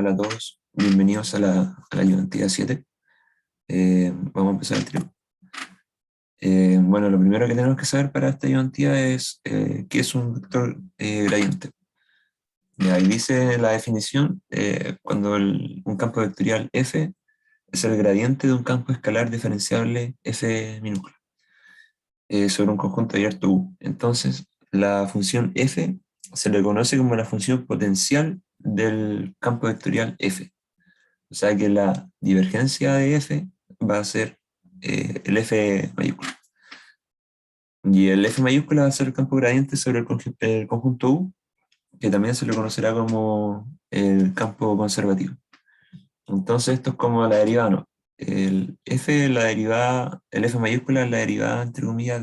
Hola a todos, bienvenidos a la ayudantía 7. Vamos a empezar el tiro. Bueno, lo primero que tenemos que saber para esta ayudantía es qué es un vector gradiente. Y ahí dice la definición, cuando un campo vectorial f es el gradiente de un campo escalar diferenciable f minúscula sobre un conjunto abierto U. Entonces, la función f se le conoce como la función potencial del campo vectorial f. O sea que la divergencia de f va a ser el f mayúscula. Y el f mayúscula va a ser el campo gradiente sobre el conjunto U, que también se le conocerá como el campo conservativo. Entonces esto es como la derivada, ¿no? El f, la derivada, el f mayúscula es la derivada, entre comillas,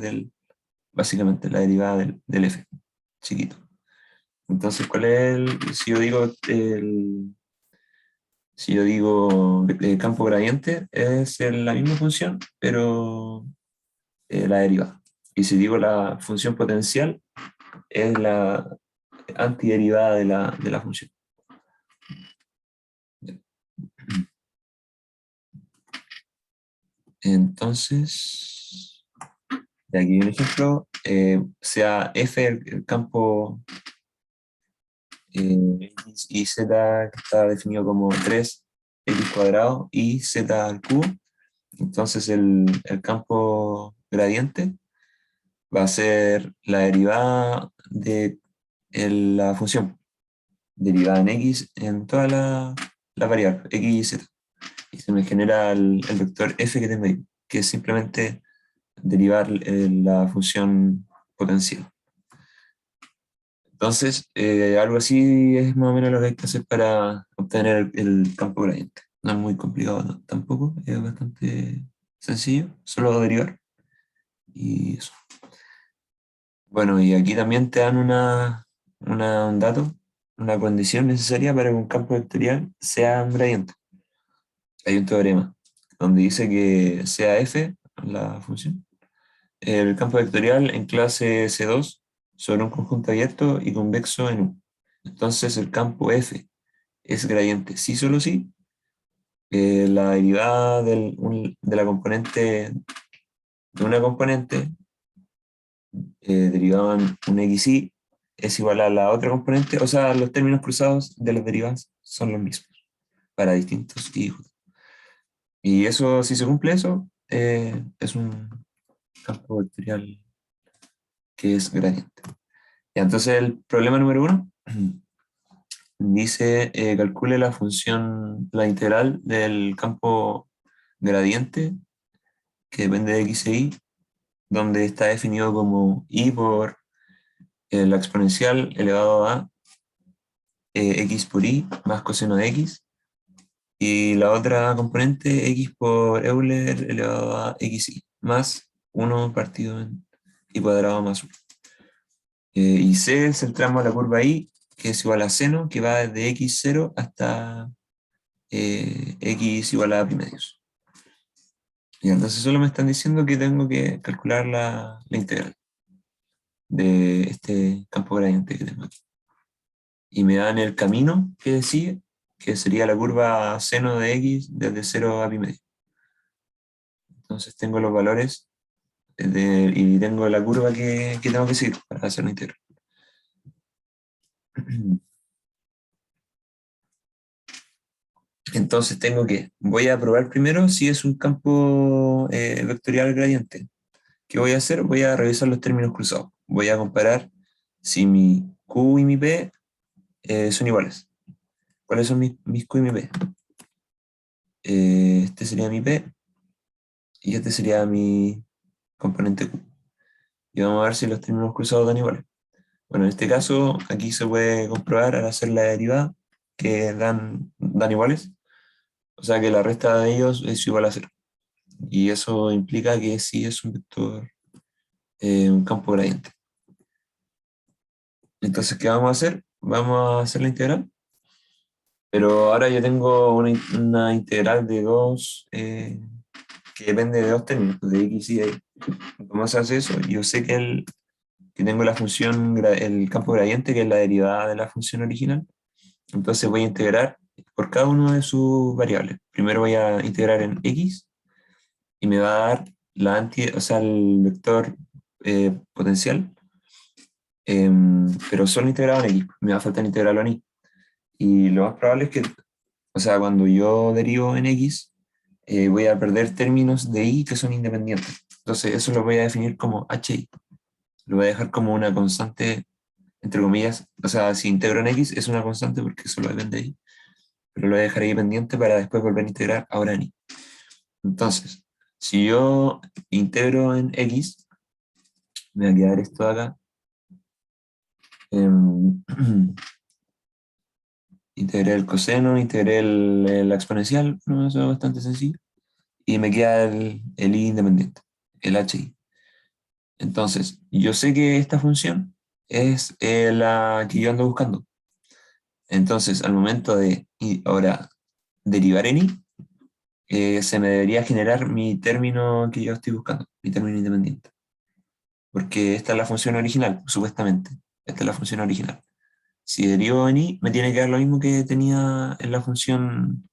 básicamente la derivada del f, chiquito. Entonces, ¿cuál es si yo digo campo gradiente, es la misma función, pero la derivada. Y si digo la función potencial, es la antiderivada de la función. Entonces, de aquí un ejemplo, sea f el campo x y z, que está definido como 3x cuadrado y z al cubo. Entonces el campo gradiente va a ser la derivada de la función, derivada en x en todas las variables, x y z. Y se me genera el vector f que tengo ahí, que es simplemente derivar la función potencial. Entonces, algo así es más o menos lo que hay que hacer para obtener el campo gradiente. No es muy complicado, ¿no? Tampoco, es bastante sencillo, solo derivar. Y eso. Bueno, y aquí también te dan un dato, una condición necesaria para que un campo vectorial sea un gradiente. Hay un teorema donde dice que sea f, la función, el campo vectorial en clase C2 sobre un conjunto abierto y convexo en U. Entonces el campo f es gradiente sí solo sí, la derivada de la componente de una componente derivada en un xy es igual a la otra componente, o sea, los términos cruzados de las derivadas son los mismos para distintos y j. Y eso, si se cumple eso, es un campo vectorial que es gradiente. Y entonces el problema número 1 dice, calcule la función, la integral del campo gradiente que depende de x e y, donde está definido como y por la exponencial elevado a x por y más coseno de x, y la otra componente x por Euler elevado a xy más 1 partido en y cuadrado más 1. Y c centramos la curva y, que es igual a seno, que va desde x0 hasta x igual a promedios. Y entonces solo me están diciendo que tengo que calcular la integral de este campo gradiente que tengo aquí. Y me dan el camino que sigue, que sería la curva seno de x desde 0 a pi medio. Entonces tengo los valores y tengo la curva que tengo que seguir para hacer la integral. Entonces voy a probar primero si es un campo vectorial gradiente. ¿Qué voy a hacer? Voy a revisar los términos cruzados. Voy a comparar si mi Q y mi P son iguales. ¿Cuáles son mis Q y mi P? Este sería mi P y este sería mi componente Q. Y vamos a ver si los términos cruzados dan iguales. Bueno, en este caso, aquí se puede comprobar al hacer la derivada que dan iguales. O sea que la resta de ellos es igual a 0. Y eso implica que sí es un vector, un campo gradiente. Entonces, ¿qué vamos a hacer? Vamos a hacer la integral. Pero ahora yo tengo una integral de que depende de dos términos, de x y de y. ¿Cómo se hace eso? Yo sé que tengo la función, el campo gradiente, que es la derivada de la función original. Entonces voy a integrar por cada uno de sus variables. Primero voy a integrar en x y me va a dar o sea, el vector potencial, pero solo integrado en x. Me va a faltar integrarlo en y. Y lo más probable es que, o sea, cuando yo derivo en x, voy a perder términos de y que son independientes. Entonces, eso lo voy a definir como hi. Lo voy a dejar como una constante, entre comillas. O sea, si integro en x es una constante porque solo depende de y, pero lo voy a dejar ahí pendiente para después volver a integrar ahora en y. Entonces, si yo integro en x, me va a quedar esto de acá. Em, integré el coseno, integré la exponencial, no, eso es bastante sencillo. Y me queda el i independiente, el hi. Entonces, yo sé que esta función es la que yo ando buscando. Entonces, al momento de ahora derivar en i, se me debería generar mi término que yo estoy buscando, mi término independiente. Porque esta es la función original, supuestamente. Esta es la función original. Si derivo en i, me tiene que dar lo mismo que tenía en la función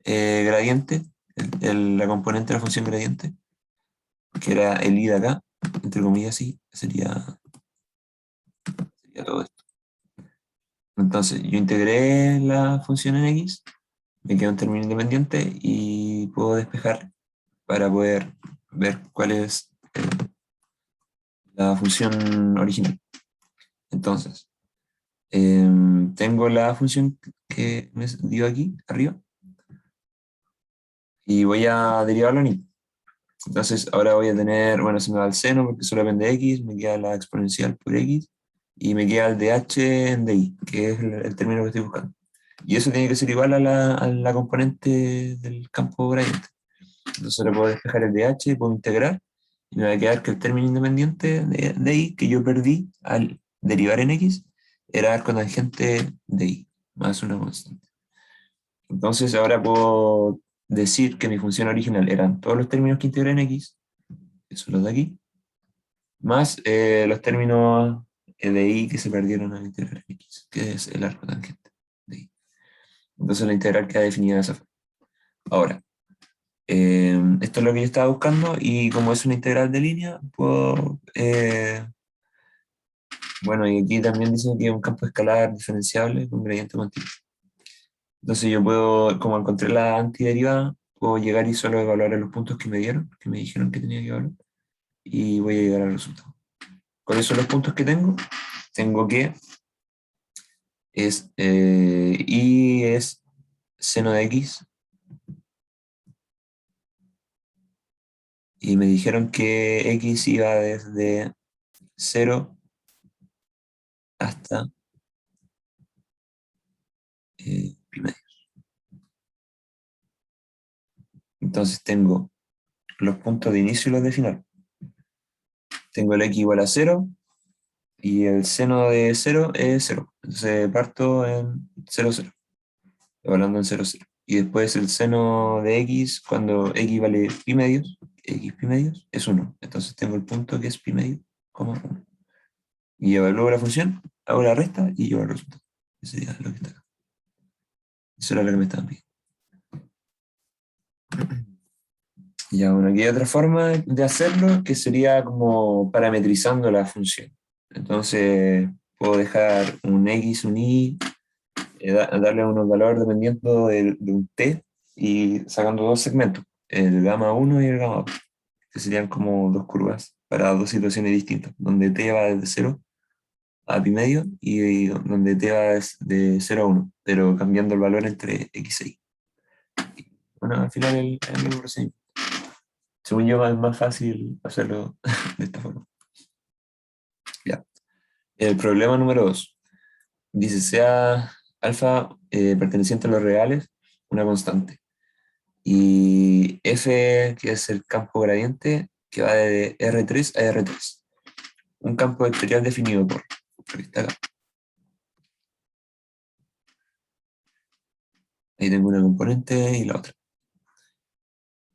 gradiente, la componente de la función gradiente, que era el i de acá, entre comillas, sí, sería todo esto. Entonces, yo integré la función en x, me queda un término independiente y puedo despejar para poder ver cuál es la función original. Entonces, tengo la función que me dio aquí arriba y voy a derivarlo en y. Entonces, ahora voy a tener, bueno, se me va el seno porque solo depende de x, me queda la exponencial por x y me queda el dh en dy, que es el término que estoy buscando. Y eso tiene que ser igual a la componente del campo gradiente. Entonces ahora puedo despejar el dh, puedo integrar y me va a quedar que el término independiente de y que yo perdí al derivar en x era arco tangente de y, más una constante. Entonces ahora puedo decir que mi función original eran todos los términos que integré en x, que son los de aquí, más los términos de y que se perdieron al integrar en x, que es el arco tangente de y. Entonces la integral queda definida de esa forma. Ahora, esto es lo que yo estaba buscando y como es una integral de línea, puedo, bueno, y aquí también dicen que es un campo escalar diferenciable con gradiente continuo. Entonces yo puedo, como encontré la antiderivada, puedo llegar y solo evaluar los puntos que me dieron, que me dijeron que tenía que evaluar, y voy a llegar al resultado. ¿Cuáles son los puntos que tengo? Tengo que y es seno de x, y me dijeron que x iba desde 0 hasta pi medio. Entonces tengo los puntos de inicio y los de final. Tengo el x igual a 0 y el seno de 0 es 0. Entonces parto en 0, 0, evaluando en 0, 0. Y después el seno de x, cuando x vale pi medios, x pi medios es 1. Entonces tengo el punto que es pi medio, 1. Y evalúo la función, hago la resta y llevo el resultado. Ese sería lo que está acá. Eso era lo que me estaban pidiendo. Ya, bueno, aquí hay otra forma de hacerlo que sería como parametrizando la función. Entonces, puedo dejar un x, un y, darle unos valores dependiendo de un t y sacando dos segmentos, el gamma 1 y el gamma 2, que serían como dos curvas para dos situaciones distintas, donde t va desde 0 a pi medio y donde t va de 0 a 1, pero cambiando el valor entre x e y. Bueno, al final el mismo procedimiento. Según yo, es más fácil hacerlo de esta forma. Ya. El problema número 2. Dice, sea alfa perteneciente a los reales, una constante. Y F, que es el campo gradiente, que va de R3 a R3. Un campo vectorial definido por. Aquí está acá. Ahí tengo una componente y la otra.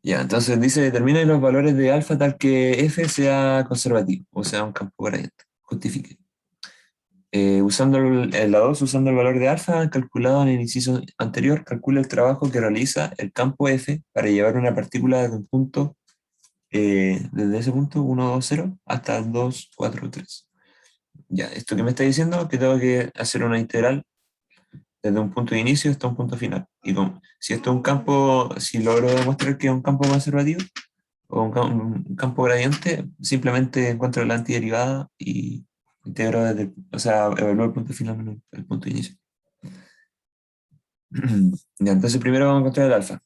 Ya, entonces dice, determine los valores de alfa tal que F sea conservativo, o sea, un campo gradiente. Justifique. Usando la 2, usando el valor de alfa calculado en el inciso anterior, calcula el trabajo que realiza el campo F para llevar una partícula desde un punto, desde ese punto 1, 2, 0 hasta 2, 4, 3. Ya, esto que me está diciendo que tengo que hacer una integral desde un punto de inicio hasta un punto final. Y si esto es un campo, si logro demostrar que es un campo conservativo o un campo gradiente, simplemente encuentro la antiderivada y integro desde, o sea, evalúo el punto final menos el punto de inicio. Ya, entonces primero vamos a encontrar el alfa.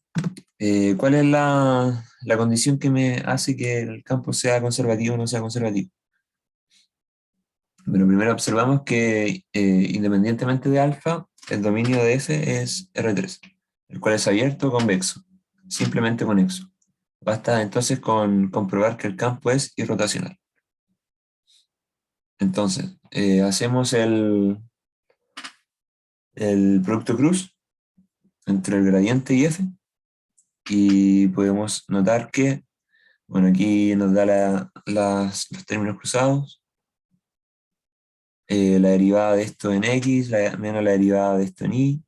¿Cuál es la condición que me hace que el campo sea conservativo o no sea conservativo? Bueno, primero observamos que independientemente de alfa, el dominio de F es R3, el cual es abierto o convexo, simplemente conexo. Basta entonces con comprobar que el campo es irrotacional. Entonces, hacemos el producto cruz entre el gradiente y F y podemos notar que, bueno, aquí nos da los términos cruzados, la derivada de esto en X, menos la derivada de esto en Y,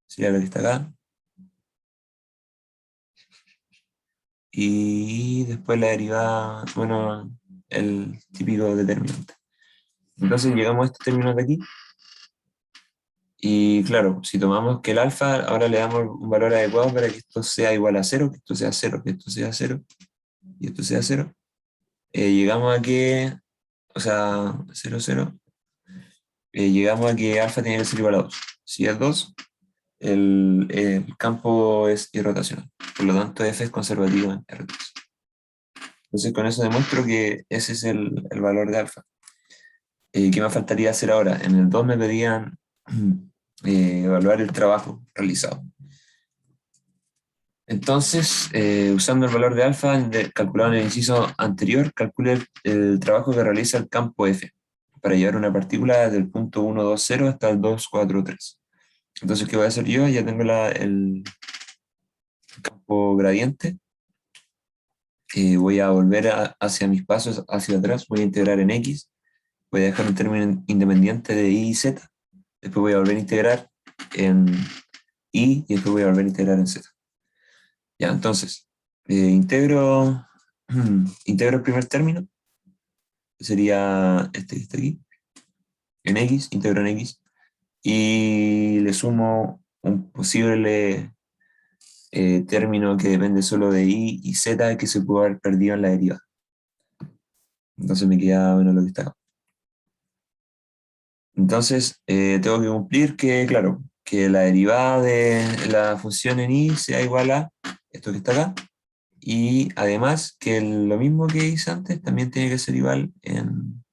sería lo que está acá. Y después la derivada, bueno, el típico determinante. Entonces llegamos a estos términos de aquí. Y claro, si tomamos que el alfa, ahora le damos un valor adecuado para que esto sea igual a cero, que esto sea cero, que esto sea cero, y esto sea cero. Llegamos a que, o sea, cero, cero, llegamos a que alfa tiene que ser igual a 2. Si es 2, el campo es irrotacional. Por lo tanto, F es conservativo en R3. Entonces, con eso demuestro que ese es el valor de alfa. ¿Qué me faltaría hacer ahora? En el 2 me pedían evaluar el trabajo realizado. Entonces, usando el valor de alfa calculado en el inciso anterior, calcule el trabajo que realiza el campo F para llevar una partícula desde el punto 1, 2, 0 hasta el 2, 4, 3. Entonces, ¿qué voy a hacer yo? Ya tengo el campo gradiente. Voy a volver hacia mis pasos hacia atrás, voy a integrar en X, voy a dejar un término independiente de Y y Z, después voy a volver a integrar en Y después voy a volver a integrar en Z. Ya, entonces, integro el primer término, que sería este que está aquí, en X, integro en X, y le sumo un posible término que depende solo de Y y Z que se puede haber perdido en la deriva. Entonces me queda, bueno, lo que está acá. Entonces, tengo que cumplir que, claro, que la derivada de la función en Y sea igual a esto que está acá, y además que lo mismo que hice antes también tiene que ser igual en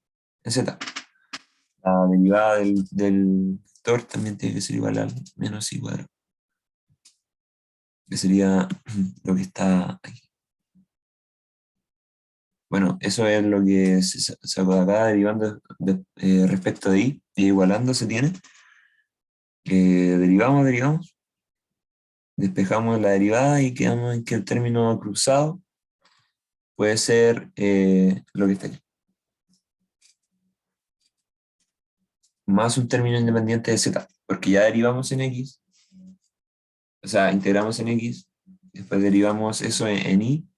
Z. La derivada del vector también tiene que ser igual al menos y cuadrado, que sería lo que está aquí. Bueno, eso es lo que se sacó de acá, derivando respecto de Y, y igualando se tiene. Derivamos, despejamos la derivada y quedamos en que el término cruzado puede ser lo que está aquí, más un término independiente de Z, porque ya derivamos en X, o sea, integramos en X, después derivamos eso en Y,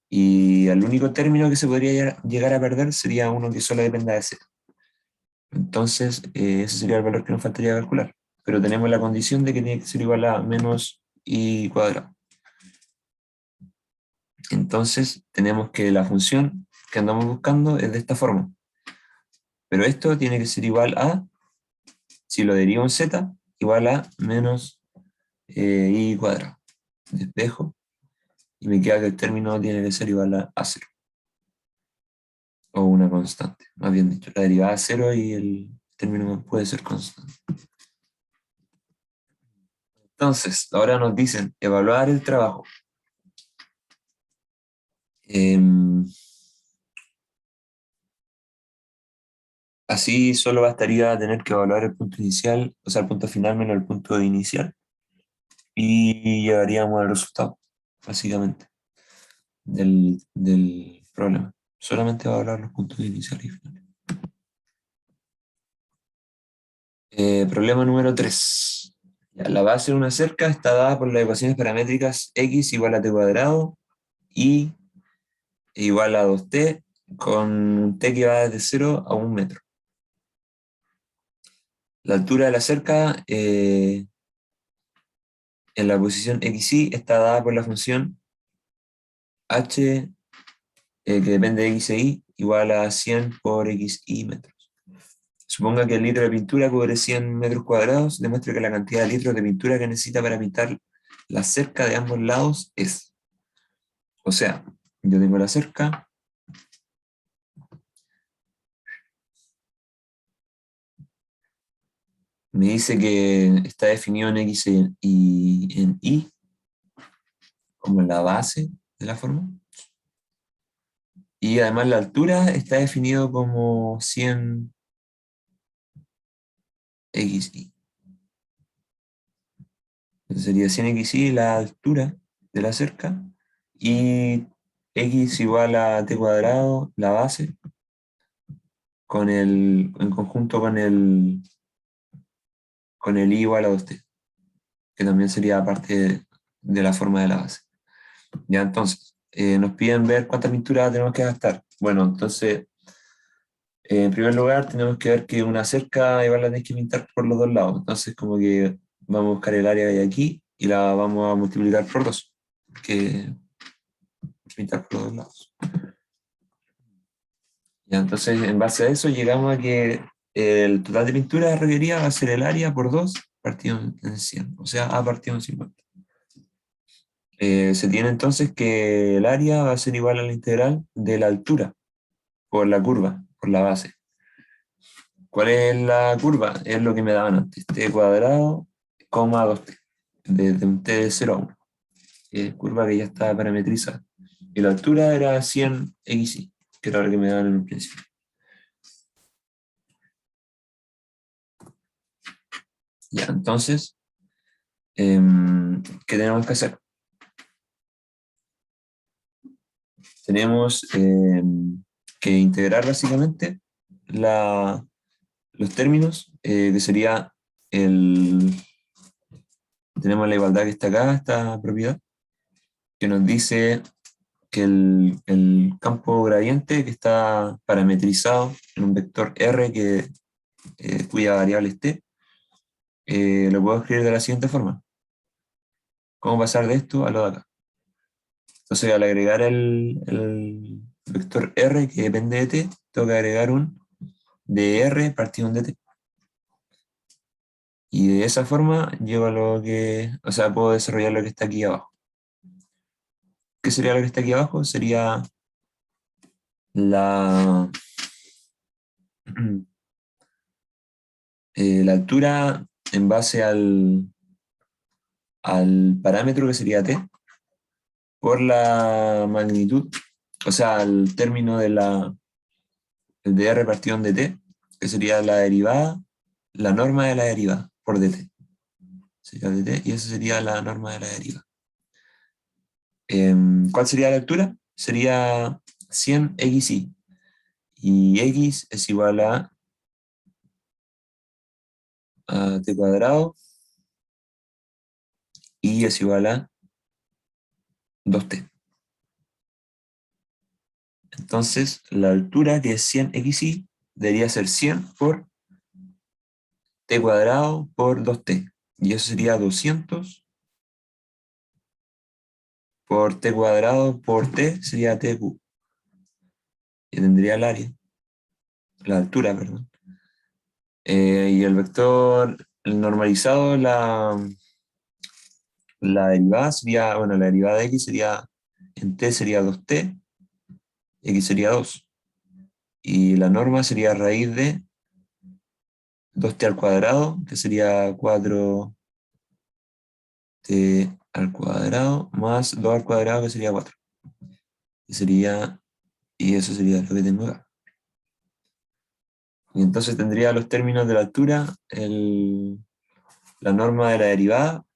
y el único término que se podría llegar a perder sería uno que solo dependa de Z. Entonces, ese sería el valor que nos faltaría calcular. Pero tenemos la condición de que tiene que ser igual a menos y cuadrado. Entonces, tenemos que la función que andamos buscando es de esta forma. Pero esto tiene que ser igual a, si lo derivo en z, igual a menos y cuadrado. Despejo y me queda que el término tiene que ser igual a 0. O una constante, más bien dicho. La derivada es 0 y el término puede ser constante. Entonces, ahora nos dicen evaluar el trabajo. Así solo bastaría tener que evaluar el punto inicial, o sea, el punto final menos el punto inicial, y llegaríamos al resultado, básicamente, del problema. Solamente evaluar los puntos iniciales y finales. Problema número 3. La base de una cerca está dada por las ecuaciones paramétricas x igual a t cuadrado y igual a 2t con un t que va desde 0 a 1 metro. La altura de la cerca en la posición xy está dada por la función h que depende de x e y igual a 100 por xy metros. Suponga que el litro de pintura cubre 100 metros cuadrados, demuestre que la cantidad de litros de pintura que necesita para pintar la cerca de ambos lados es. O sea, yo tengo la cerca, me dice que está definido en x y en y, como la base de la forma. Y además la altura está definido como 100 xy. Entonces sería 100 xy la altura de la cerca y x igual a t cuadrado, la base, en conjunto con el i igual a 2t, que también sería parte de la forma de la base. Ya entonces, nos piden ver cuánta pintura tenemos que gastar. Bueno, entonces, en primer lugar, tenemos que ver que una cerca igual la tenés que pintar por los dos lados. Entonces, como que vamos a buscar el área que hay aquí y la vamos a multiplicar por 2, que pintar por los dos lados. Ya, entonces, en base a eso, llegamos a que el total de pintura requerida va a ser el área por 2 partido en 100, o sea, A partido en 50. Se tiene entonces que el área va a ser igual a la integral de la altura por la curva, por la base. ¿Cuál es la curva? Es lo que me daban antes, t cuadrado, coma 2t, desde un t de 0 a 1. Curva que ya estaba parametrizada. Y la altura era 100 xy, que era lo que me daban en un principio. Ya, entonces, ¿qué tenemos que hacer? Tenemos que integrar básicamente los términos, que sería tenemos la igualdad que está acá, esta propiedad, que nos dice que el campo gradiente que está parametrizado en un vector R cuya variable es t, lo puedo escribir de la siguiente forma. ¿Cómo pasar de esto a lo de acá? Entonces, al agregar el vector R que depende de t, tengo que agregar un dr partido un dt. Y de esa forma llego a lo que, o sea, puedo desarrollar lo que está aquí abajo. ¿Qué sería lo que está aquí abajo? Sería la, la altura en base al parámetro que sería t por la magnitud, o sea, al término de el dr partido en dt, que sería la derivada, la norma de la derivada por dt. Sería dt y esa sería la norma de la derivada. ¿Cuál sería la altura? Sería 100 xy. Y x es igual a t cuadrado y es igual a 2t. Entonces, la altura, que es 100 xy, debería ser 100 por t cuadrado por 2t. Y eso sería 200 por t cuadrado por t, sería t cub. Y tendría el área, la altura, perdón. Y el vector el normalizado, la derivada sería, bueno, la derivada de x sería, en t sería 2t, x sería 2. Y la norma sería raíz de 2t al cuadrado, que sería 4t al cuadrado, más 2 al cuadrado, que sería 4. Y eso sería lo que tengo acá. Y entonces tendría los términos de la altura, la norma de la derivada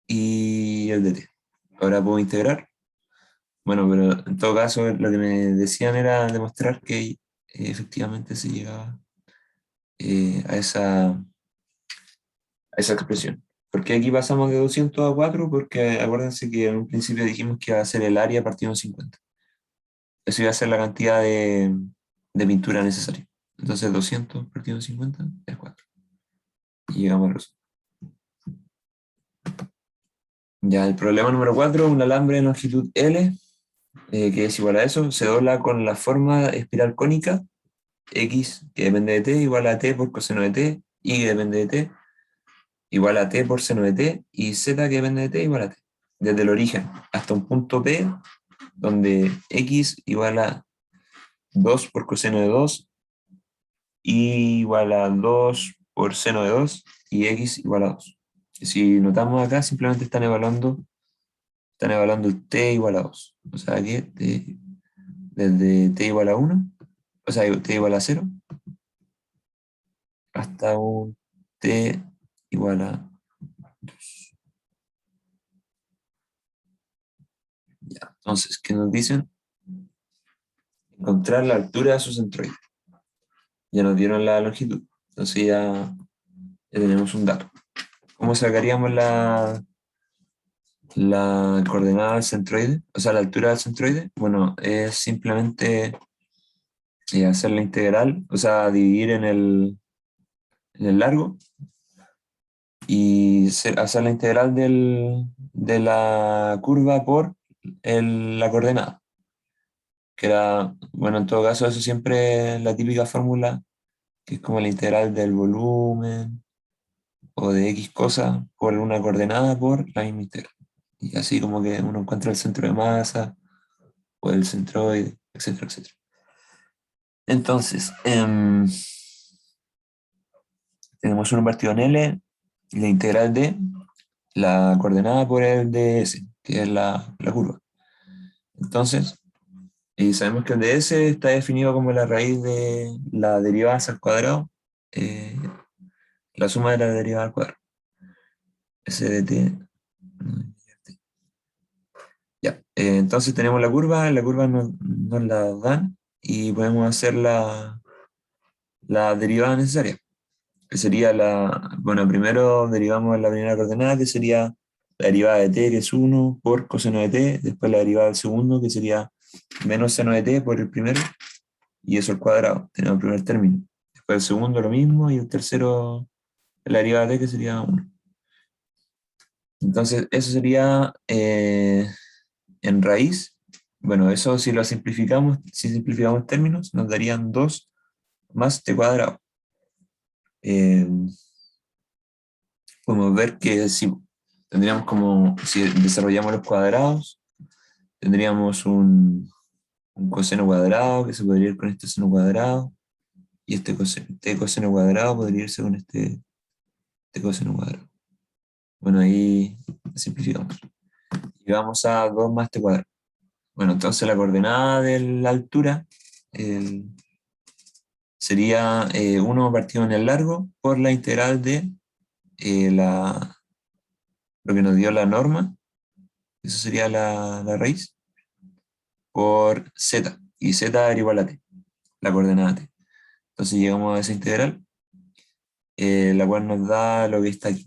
y el dt. Ahora puedo integrar. Bueno, pero en todo caso lo que me decían era demostrar que efectivamente se llegaba a esa a esa expresión. ¿Por qué aquí pasamos de 200 a 4? Porque acuérdense que en un principio dijimos que iba a ser el área partido en 50. Eso iba a ser la cantidad de pintura necesaria. Entonces 200 partido en 50 es 4. Y llegamos al resultado. Ya, el problema número 4, un alambre de longitud L, que es igual a eso, se dobla con la forma espiral cónica, X, que depende de t, igual a t por coseno de t, y que depende de t, igual a t por seno de t, y z, que depende de t, igual a t. Desde el origen hasta un punto P, donde x igual a 2 por coseno de 2, y igual a 2 por seno de 2, y x igual a 2. Y si notamos acá, simplemente están evaluando el t igual a 2. O sea que desde t igual a 1, o sea, t igual a 0, hasta un t igual a 2. Ya, entonces, ¿qué nos dicen? Encontrar la altura de su centroide. Ya nos dieron la longitud, entonces ya tenemos un dato. ¿Cómo sacaríamos la coordenada del centroide? O sea, la altura del centroide. Bueno, es simplemente hacer la integral, o sea, dividir en el largo y hacer la integral de la curva por la coordenada. Que era, bueno, en todo caso, eso siempre es la típica fórmula, que es como la integral del volumen o de X cosa por una coordenada por la misma integral. Y así como que uno encuentra el centro de masa o el centroide, etcétera, etcétera. Entonces, tenemos un partido en L, la integral de la coordenada por el ds, que es la curva. Entonces, y sabemos que el ds está definido como la raíz de la derivada al cuadrado, eh, la suma de la derivada al cuadrado. S de t. Ya, entonces tenemos la curva nos la dan y podemos hacer la derivada necesaria, que sería bueno, primero derivamos la primera coordenada, que sería la derivada de t, que es 1 por coseno de t, después la derivada del segundo, que sería menos seno de t por el primero, y eso al cuadrado, tenemos el primer término. Después el segundo lo mismo, y el tercero la derivada de t, que sería 1. Entonces, eso sería en raíz. Bueno, eso si lo simplificamos, si simplificamos términos, nos darían 2 más t cuadrado. Eh, Podemos ver que si tendríamos como, si desarrollamos los cuadrados, tendríamos un coseno cuadrado que se podría ir con este seno cuadrado, y este coseno cuadrado podría irse con este coseno cuadrado. Bueno, ahí simplificamos. Llegamos a 2 más t cuadrado. Bueno, entonces la coordenada de la altura sería 1 partido en el largo por la integral de lo que nos dio la norma, eso sería la raíz, por z, y z era igual a t, la coordenada t. Entonces llegamos a esa integral, la cual nos da lo que está aquí.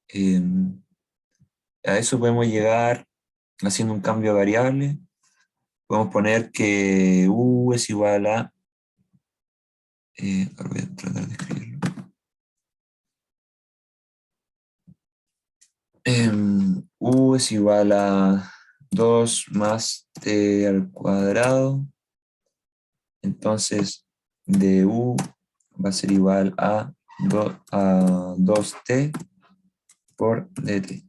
Eh, a eso podemos llegar haciendo un cambio de variable. Podemos poner que u es igual a, ahora voy a tratar de escribirlo. U es igual a 2 más t al cuadrado. Entonces, de u va a ser igual a 2t por dt.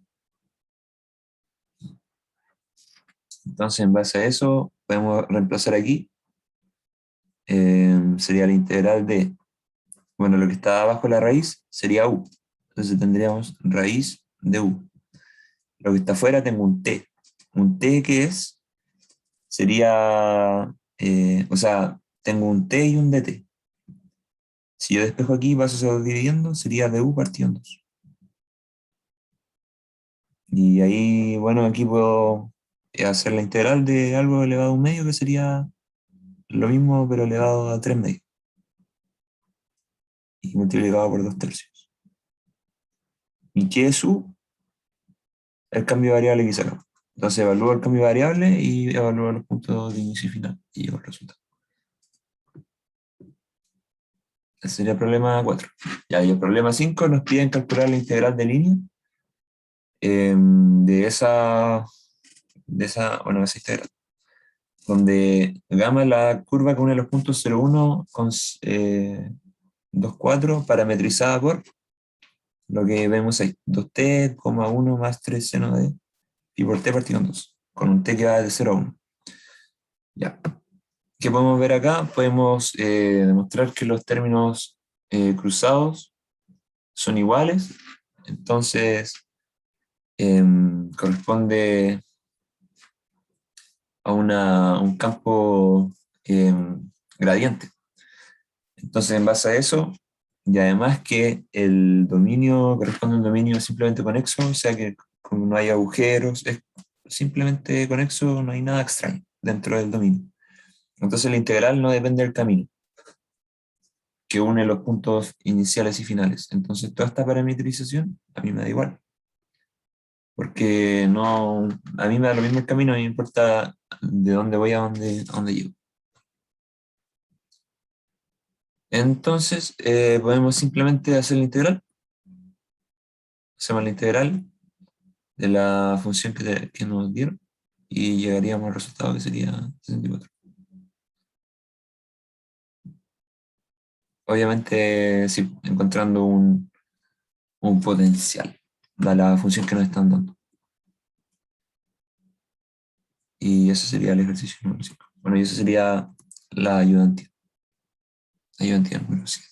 Entonces, en base a eso, podemos reemplazar aquí. Sería la integral de, bueno, lo que está abajo de la raíz sería u. Entonces tendríamos raíz de u. Lo que está afuera tengo un t. Un t que sería, o sea, tengo un t y un dt. Si yo despejo aquí, paso dividiendo, sería du partido en 2. Y ahí, bueno, aquí puedo hacer la integral de algo elevado a un medio, que sería lo mismo, pero elevado a 3 medios. Y multiplicado por 2 tercios. ¿Y qué es U? El cambio variable que sacamos. Entonces evalúo el cambio variable y evalúo los puntos de inicio y final y llevo el resultado. Ese sería el problema 4. Ya, y el problema 5 nos piden calcular la integral de línea de esa integral, donde gamma es la curva que une los puntos 0,1 con 2,4 parametrizada por lo que vemos ahí, 2t, 1 más 3 seno de y por t partido en 2, con un t que va de 0 a 1. Ya. ¿Qué podemos ver acá? Podemos demostrar que los términos cruzados son iguales, entonces corresponde a un campo gradiente. Entonces, en base a eso, y además que el dominio corresponde a un dominio simplemente conexo, o sea que como no hay agujeros, es simplemente conexo, no hay nada extraño dentro del dominio. Entonces la integral no depende del camino que une los puntos iniciales y finales. Entonces toda esta parametrización a mí me da igual, porque no, a mí me da lo mismo el camino, a mí me importa de dónde voy a dónde llego. Entonces podemos simplemente hacer la integral. Hacemos la integral de la función que nos dieron y llegaríamos al resultado que sería 64. Obviamente, sí, encontrando un potencial de la función que nos están dando. Y ese sería el ejercicio número 5. Bueno, y eso sería la ayudantía número 7.